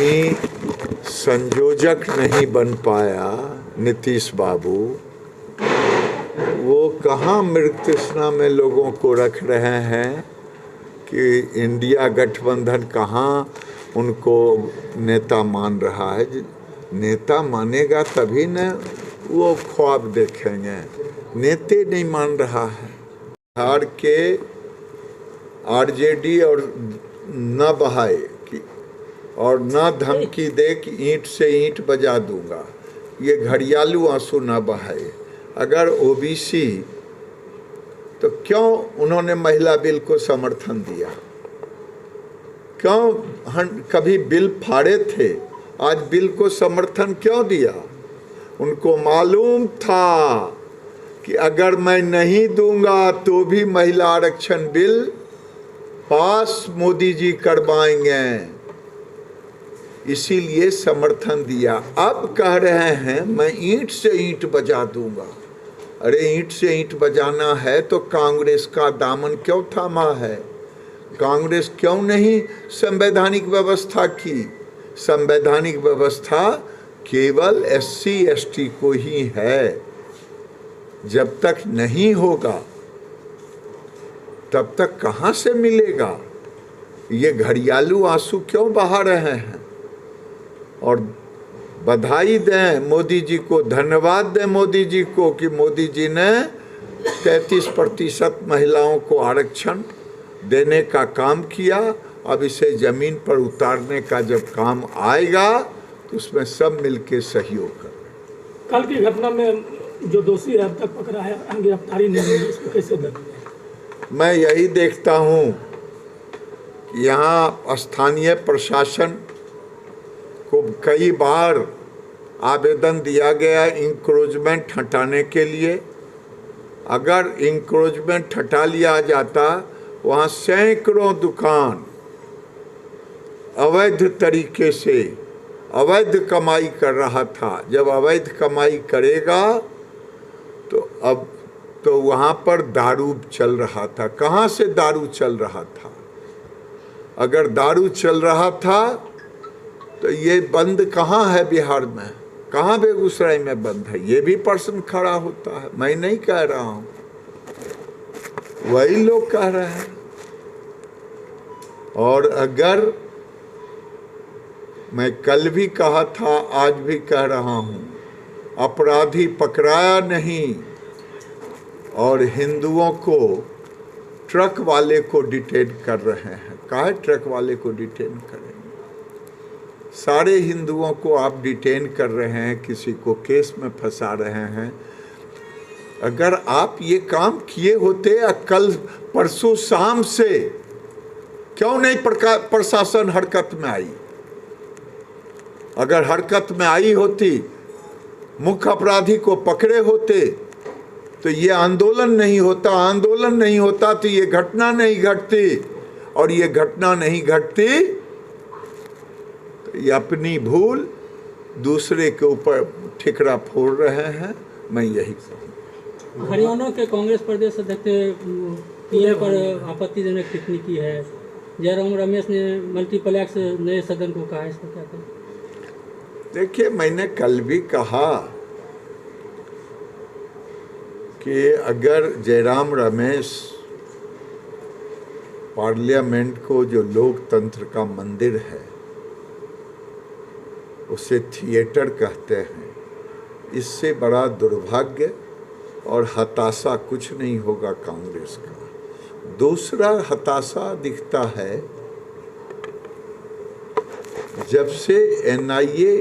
आदमी संयोजक नहीं बन पाया, नीतीश बाबू, वो कहाँ मृग तृष्णा में लोगों को रख रहे हैं कि इंडिया गठबंधन कहाँ उनको नेता मान रहा है। नेता मानेगा तभी न वो ख्वाब देखेंगे, नेता नहीं मान रहा है। बिहार के आरजेडी और न बहाए कि और न धमकी दे कि ईंट से ईंट बजा दूंगा, ये घड़ियालू आंसू न बहाए। अगर ओबीसी तो क्यों उन्होंने महिला बिल को समर्थन दिया? क्यों कभी बिल फाड़े थे, आज बिल को समर्थन क्यों दिया? उनको मालूम था कि अगर मैं नहीं दूंगा तो भी महिला आरक्षण बिल पास मोदी जी करवाएंगे, इसीलिए समर्थन दिया। अब कह रहे हैं मैं ईंट से ईंट बजा दूंगा। अरे ईंट से ईंट बजाना है तो कांग्रेस का दामन क्यों थामा है? कांग्रेस क्यों नहीं संवैधानिक व्यवस्था की? संवैधानिक व्यवस्था केवल SC ST को ही है। जब तक नहीं होगा तब तक कहाँ से मिलेगा? ये घड़ियालू आंसू क्यों बहा रहे हैं? और बधाई दें मोदी जी को, धन्यवाद दें मोदी जी को कि मोदी जी ने 33% महिलाओं को आरक्षण देने का काम किया। अब इसे ज़मीन पर उतारने का जब काम आएगा तो उसमें सब मिलके सहयोग करें। कल की घटना में जो दोषी है अब तक पकड़ा है, गिरफ्तारी नहीं हुई, इसको कैसे देखें? मैं यही देखता हूँ कि यहाँ स्थानीय प्रशासन को कई बार आवेदन दिया गया इंक्रोचमेंट हटाने के लिए। अगर इंक्रोचमेंट हटा लिया जाता, वहाँ सैकड़ों दुकान अवैध तरीके से अवैध कमाई कर रहा था। जब अवैध कमाई करेगा तो अब तो वहाँ पर दारू चल रहा था। कहाँ से दारू चल रहा था? अगर दारू चल रहा था तो ये बंद कहाँ है बिहार में? कहाँ बेगूसराय में बंद है? ये भी प्रश्न खड़ा होता है। मैं नहीं कह रहा हूँ, वही लोग कह रहे हैं। और अगर मैं कल भी कहा था, आज भी कह रहा हूँ, अपराधी पकड़ाया नहीं और हिंदुओं को ट्रक वाले को डिटेन कर रहे हैं। काहे ट्रक वाले को डिटेन करेंगे? सारे हिंदुओं को आप डिटेन कर रहे हैं, किसी को केस में फंसा रहे हैं। अगर आप ये काम किए होते, कल परसों शाम से क्यों नहीं प्रशासन हरकत में आई? अगर हरकत में आई होती, मुख्य अपराधी को पकड़े होते तो ये आंदोलन नहीं होता। आंदोलन नहीं होता तो ये घटना नहीं घटती, और ये घटना नहीं घटती तो ये अपनी भूल दूसरे के ऊपर ठिकरा फोड़ रहे हैं। मैं यही कहूँ। हरियाणा के कांग्रेस प्रदेश अध्यक्ष पीएम पर आपत्तिजनक टिप्पणी की है। जयराम रमेश ने मल्टीप्लेक्स नए सदन को कहा, इसको क्या कहें? देखिए, मैंने कल भी कहा कि अगर जयराम रमेश पार्लियामेंट को, जो लोकतंत्र का मंदिर है, उसे थिएटर कहते हैं, इससे बड़ा दुर्भाग्य और हताशा कुछ नहीं होगा कांग्रेस का। दूसरा हताशा दिखता है, जब से NIA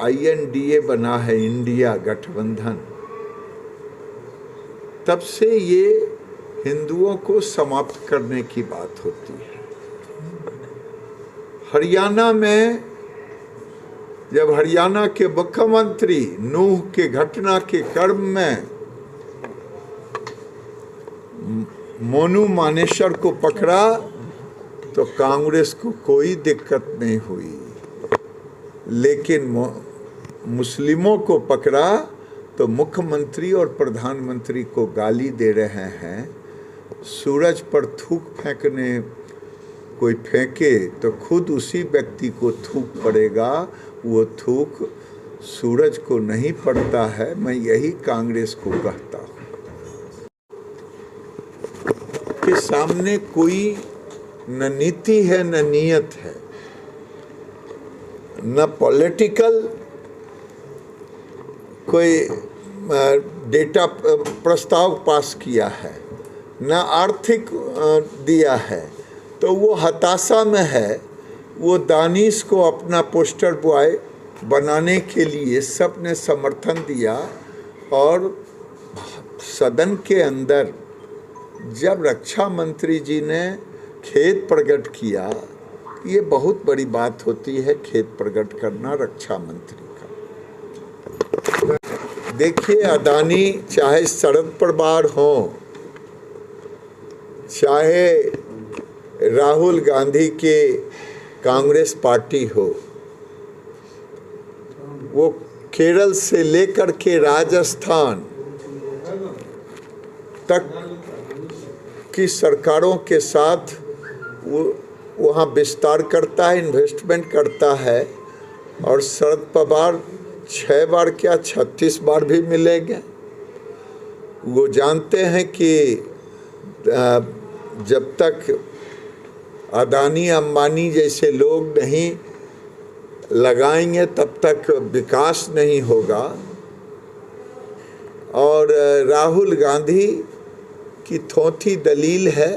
INDA बना है, इंडिया गठबंधन, तब से ये हिंदुओं को समाप्त करने की बात होती है। हरियाणा में जब हरियाणा के मुख्यमंत्री नूह के घटना के कर्म में मोनू मानेसर को पकड़ा तो कांग्रेस को कोई दिक्कत नहीं हुई, लेकिन मुस्लिमों को पकड़ा तो मुख्यमंत्री और प्रधानमंत्री को गाली दे रहे हैं, सूरज पर थूक फेंकने कोई फेंके तो खुद उसी व्यक्ति को थूक पड़ेगा, वो थूक सूरज को नहीं पड़ता है। मैं यही कांग्रेस को कहता हूँ कि सामने कोई न नीति है न नीयत है, न पॉलिटिकल कोई डेटा प्रस्ताव पास किया है, न आर्थिक दिया है, तो वो हताशा में है। वो दानिश को अपना पोस्टर बॉय बनाने के लिए सबने समर्थन दिया, और सदन के अंदर जब रक्षा मंत्री जी ने खेद प्रकट किया, ये बहुत बड़ी बात होती है खेद प्रकट करना रक्षा मंत्री का। देखिए, अदानी चाहे शरद पवार हो, चाहे राहुल गांधी के कांग्रेस पार्टी हो, वो केरल से लेकर के राजस्थान तक की सरकारों के साथ वो वहाँ विस्तार करता है, इन्वेस्टमेंट करता है। और शरद पवार 6 बार क्या 36 बार भी मिलेंगे। वो जानते हैं कि जब तक अदानी अंबानी जैसे लोग नहीं लगाएंगे तब तक विकास नहीं होगा। और राहुल गांधी की थोथी दलील है,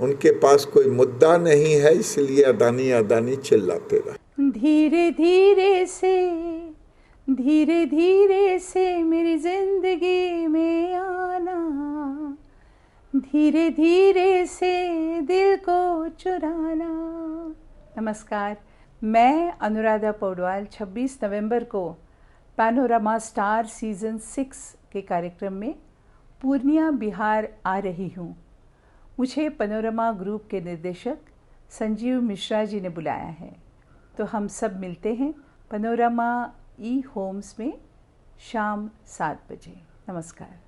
उनके पास कोई मुद्दा नहीं है, इसलिए अदानी अदानी चिल्लाते रहे। धीरे धीरे से मेरी जिंदगी में आना, धीरे धीरे से दिल को चुराना। नमस्कार, मैं अनुराधा पौडवाल 26 नवंबर को पैनोरामा स्टार सीज़न 6 के कार्यक्रम में पूर्णिया बिहार आ रही हूँ। मुझे पैनोरामा ग्रुप के निर्देशक संजीव मिश्रा जी ने बुलाया है, तो हम सब मिलते हैं पैनोरामा ई होम्स में शाम 7 बजे। नमस्कार।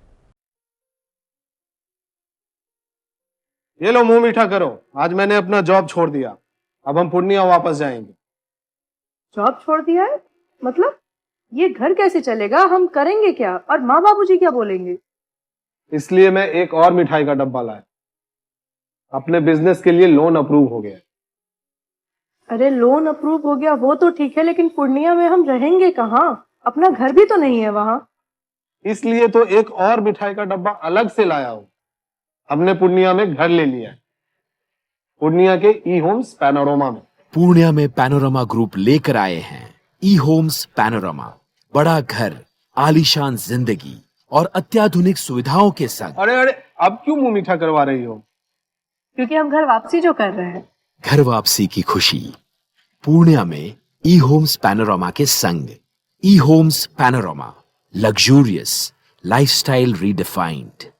ये लो मुंह मीठा करो, आज मैंने अपना जॉब छोड़ दिया, अब हम पूर्णिया वापस जाएंगे। जॉब छोड़ दिया है? मतलब ये घर कैसे चलेगा? हम करेंगे क्या? और माँ बाबूजी क्या बोलेंगे? इसलिए मैं एक और मिठाई का डब्बा लाया। अपने बिजनेस के लिए लोन अप्रूव हो गया। अरे लोन अप्रूव हो गया वो तो ठीक है, लेकिन पूर्णिया में हम रहेंगे कहाँ? अपना घर भी तो नहीं है वहाँ। इसलिए तो एक और मिठाई का डब्बा अलग से लाया हूँ। हमने पूर्णिया में घर ले लिया है, पूर्णिया के ई होम्स पैनोरामा में। पूर्णिया में पैनोरामा ग्रुप लेकर आए हैं ई होम्स पैनोरामा। बड़ा घर, आलीशान जिंदगी और अत्याधुनिक सुविधाओं के संग। अरे अरे, अब क्यों मुंह मीठा करवा रही हो? क्योंकि हम घर वापसी जो कर रहे हैं। घर वापसी की खुशी पूर्णिया में ई होम्स पैनोरामा के संग। E Homes Panorama, luxurious lifestyle redefined.